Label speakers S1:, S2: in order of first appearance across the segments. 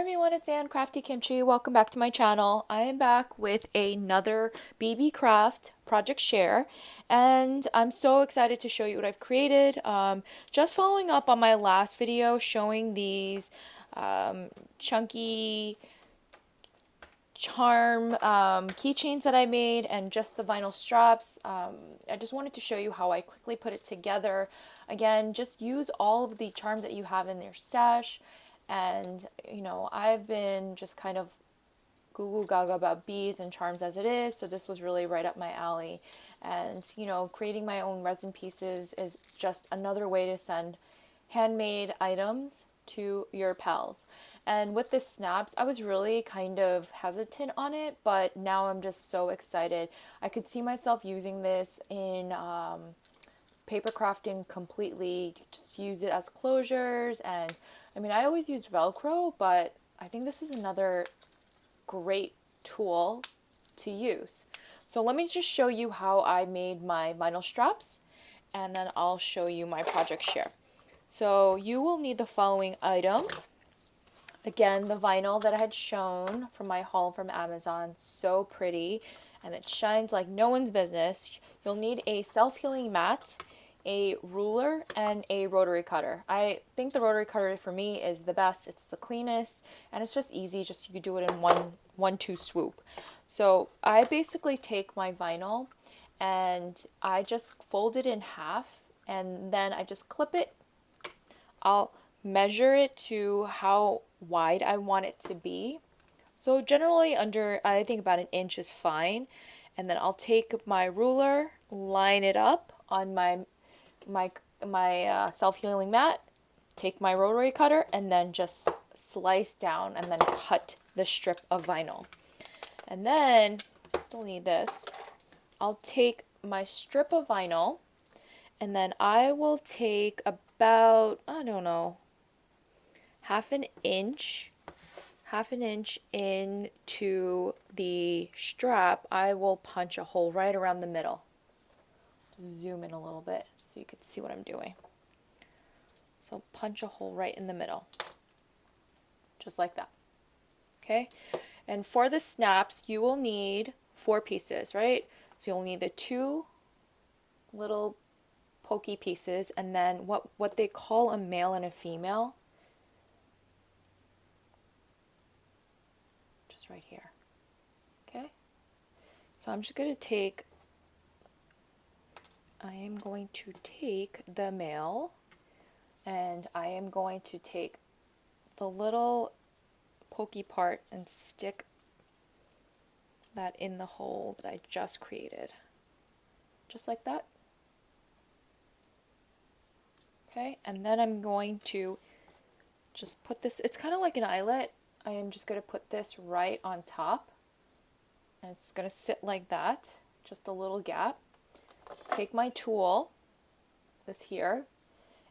S1: everyone, it's Ann Crafty Kimchi. Welcome back to my channel. I am back with another Beebeecraft project share, and I'm so excited to show you what I've created. Just following up on my last video showing these chunky charm keychains that I made and just the vinyl straps. I just wanted to show you how I quickly put it together. Again, just use all of the charms that you have in your stash. And, I've been just kind of goo goo gaga about beads and charms as it is, so this was really right up my alley. And, creating my own resin pieces is just another way to send handmade items to your pals. And with the snaps, I was really kind of hesitant on it, but now I'm just so excited. I could see myself using this in paper crafting completely, just use it as closures. And I mean, I always used Velcro, but I think this is another great tool to use. So let me just show you how I made my vinyl straps, and then I'll show you my project share. So you will need the following items. Again, the vinyl that I had shown from my haul from Amazon, so pretty, and it shines like no one's business. You'll need a self-healing mat, a ruler, and a rotary cutter. I think the rotary cutter for me is the best. It's the cleanest, and it's just easy. Just you could do it in one-two swoop. So I basically take my vinyl and I just fold it in half, and then I just clip it. I'll measure it to how wide I want it to be. So generally I think about an inch is fine. And then I'll take my ruler, line it up on my self-healing mat, take my rotary cutter, and then just slice down and then cut the strip of vinyl. And then, I still need this, I'll take my strip of vinyl, and then I will take about, I don't know, half an inch into the strap. I will punch a hole right around the middle. Zoom in a little bit so you can see what I'm doing. So punch a hole right in the middle, just like that. Okay, and for the snaps you will need 4 pieces, right? So you'll need the 2 little pokey pieces, and then what they call a male and a female, just right here. Okay, so I am going to take the male, and I am going to take the little pokey part and stick that in the hole that I just created, just like that. Okay, and then I'm going to just put this, it's kind of like an eyelet. I am just going to put this right on top, and it's going to sit like that, just a little gap. Take my tool, this here,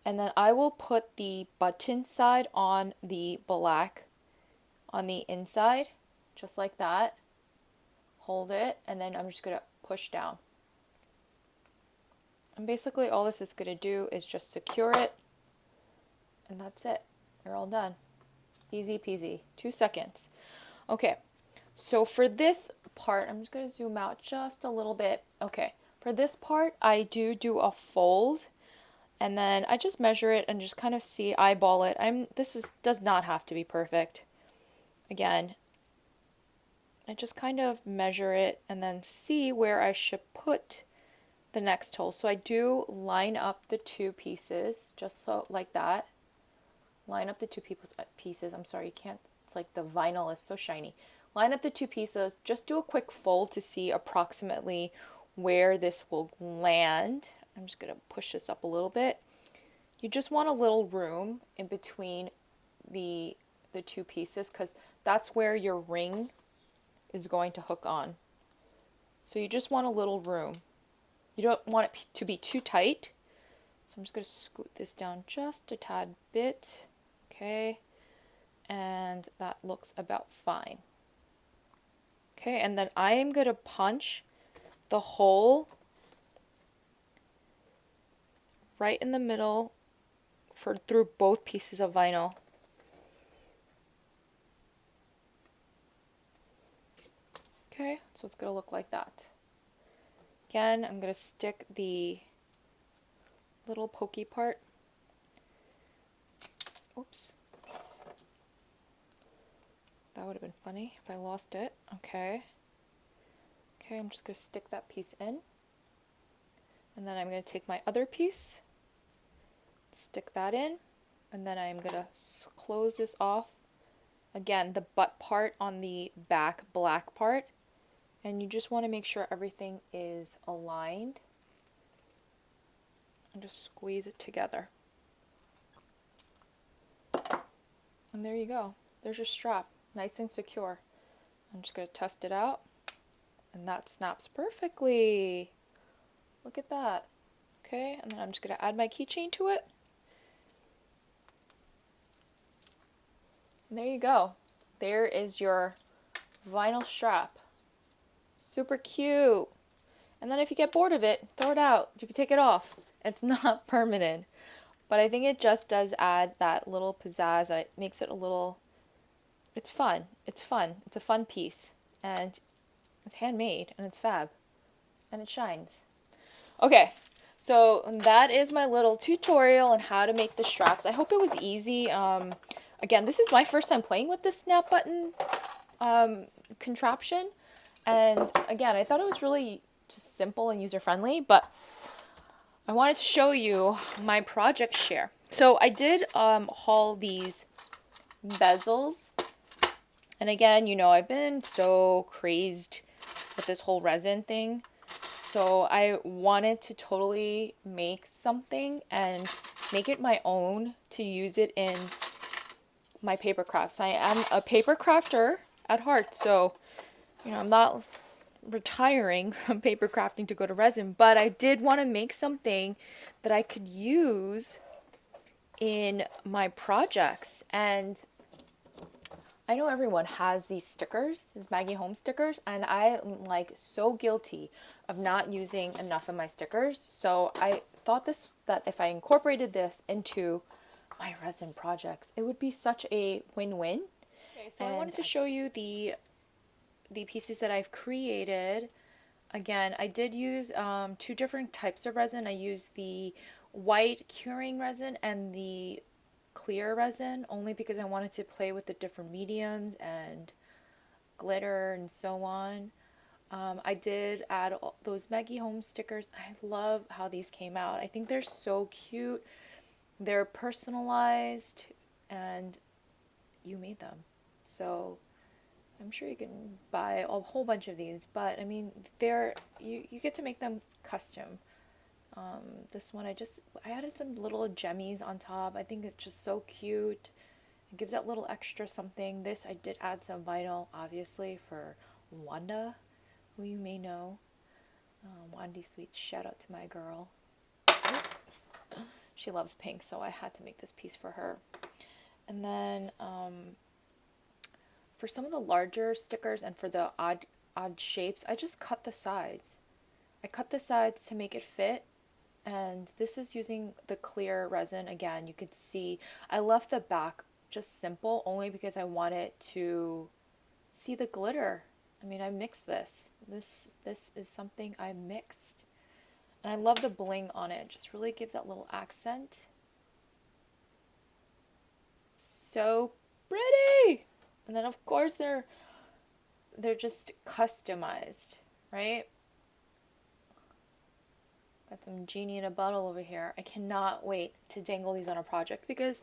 S1: and then I will put the button side on the black on the inside, just like that. Hold it, and then I'm just going to push down. And basically all this is going to do is just secure it, and that's it. You're all done. Easy peasy. 2 seconds. Okay, so for this part, I'm just going to zoom out just a little bit. Okay, for this part, I do a fold, and then I just measure it and just kind of see, eyeball it. Does not have to be perfect. Again, I just kind of measure it and then see where I should put the next hole. So I do line up the 2 pieces, just so like that. Line up the 2 pieces. I'm sorry, you can't, it's like the vinyl is so shiny. Line up the 2 pieces, just do a quick fold to see approximately where this will land. I'm just going to push this up a little bit. You just want a little room in between the 2 pieces, because that's where your ring is going to hook on. So you just want a little room. You don't want it to be too tight. So I'm just going to scoot this down just a tad bit. Okay, and that looks about fine. Okay, and then I am going to punch the hole right in the middle through both pieces of vinyl. Okay, so it's going to look like that. Again, I'm going to stick the little pokey part. Oops. That would have been funny if I lost it. Okay. Okay, I'm just going to stick that piece in. And then I'm going to take my other piece, stick that in, and then I'm going to close this off. Again, the butt part on the back black part. And you just want to make sure everything is aligned. And just squeeze it together. And there you go. There's your strap. Nice and secure. I'm just going to test it out. And that snaps perfectly. Look at that. Okay, and then I'm just going to add my keychain to it. And there you go. There is your vinyl strap. Super cute. And then if you get bored of it, throw it out. You can take it off. It's not permanent. But I think it just does add that little pizzazz. And it makes it a little... It's fun. It's fun. It's a fun piece. And it's handmade. And it's fab. And it shines. Okay. So that is my little tutorial on how to make the straps. I hope it was easy. Again, this is my first time playing with this snap button contraption. And again, I thought it was really just simple and user-friendly, but I wanted to show you my project share. So I did haul these bezels. And again, you know, I've been so crazed with this whole resin thing. So I wanted to totally make something and make it my own to use it in my paper crafts. I am a paper crafter at heart, so you know, I'm not retiring from paper crafting to go to resin, but I did want to make something that I could use in my projects. And I know everyone has these stickers, these Maggie Home stickers, and I'm like so guilty of not using enough of my stickers. So I thought that if I incorporated this into my resin projects, it would be such a win-win. Okay, so I wanted to show you the pieces that I've created. Again, I did use 2 different types of resin. I used the white curing resin and the clear resin, only because I wanted to play with the different mediums and glitter and so on. I did add those Maggie Home stickers. I love how these came out. I think they're so cute. They're personalized and you made them. So I'm sure you can buy a whole bunch of these, but I mean, you get to make them custom. This one I added some little gemmies on top. I think it's just so cute. It gives that little extra something. This I did add some vinyl, obviously, for Wanda, who you may know. Wandy Sweets, shout out to my girl. She loves pink, so I had to make this piece for her. And then for some of the larger stickers and for the odd shapes, I just cut the sides. I cut the sides to make it fit. And this is using the clear resin. Again, you could see I left the back just simple only because I wanted to see the glitter. I mean, I mixed this. This is something I mixed. And I love the bling on it. It just really gives that little accent. So pretty! And then of course they're just customized, right? Got some genie in a bottle over here. I cannot wait to dangle these on a project because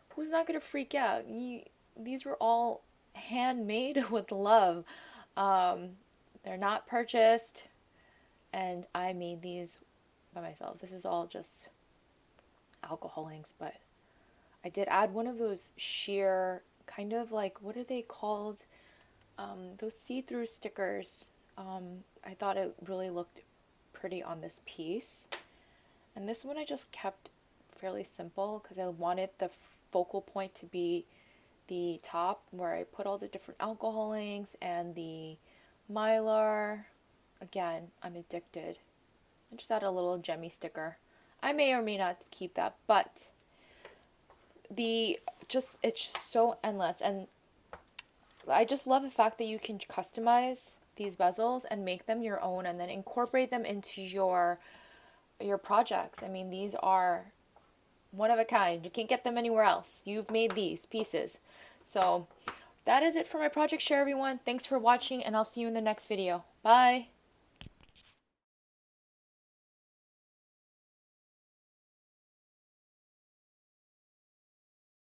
S1: who's not going to freak out? These were all handmade with love. They're not purchased, and I made these by myself. This is all just alcohol inks, but I did add one of those sheer, kind of like, what are they called? Those see-through stickers. I thought it really looked pretty on this piece. And this one I just kept fairly simple because I wanted the focal point to be the top where I put all the different alcohol inks and the Mylar. Again, I'm addicted. I just add a little gemmy sticker. I may or may not keep that, but it's just so endless. And I just love the fact that you can customize these bezels and make them your own and then incorporate them into your projects. I mean, these are one of a kind. You can't get them anywhere else. You've made these pieces. So that is it for my project share, everyone. Thanks for watching, and I'll see you in the next video. Bye.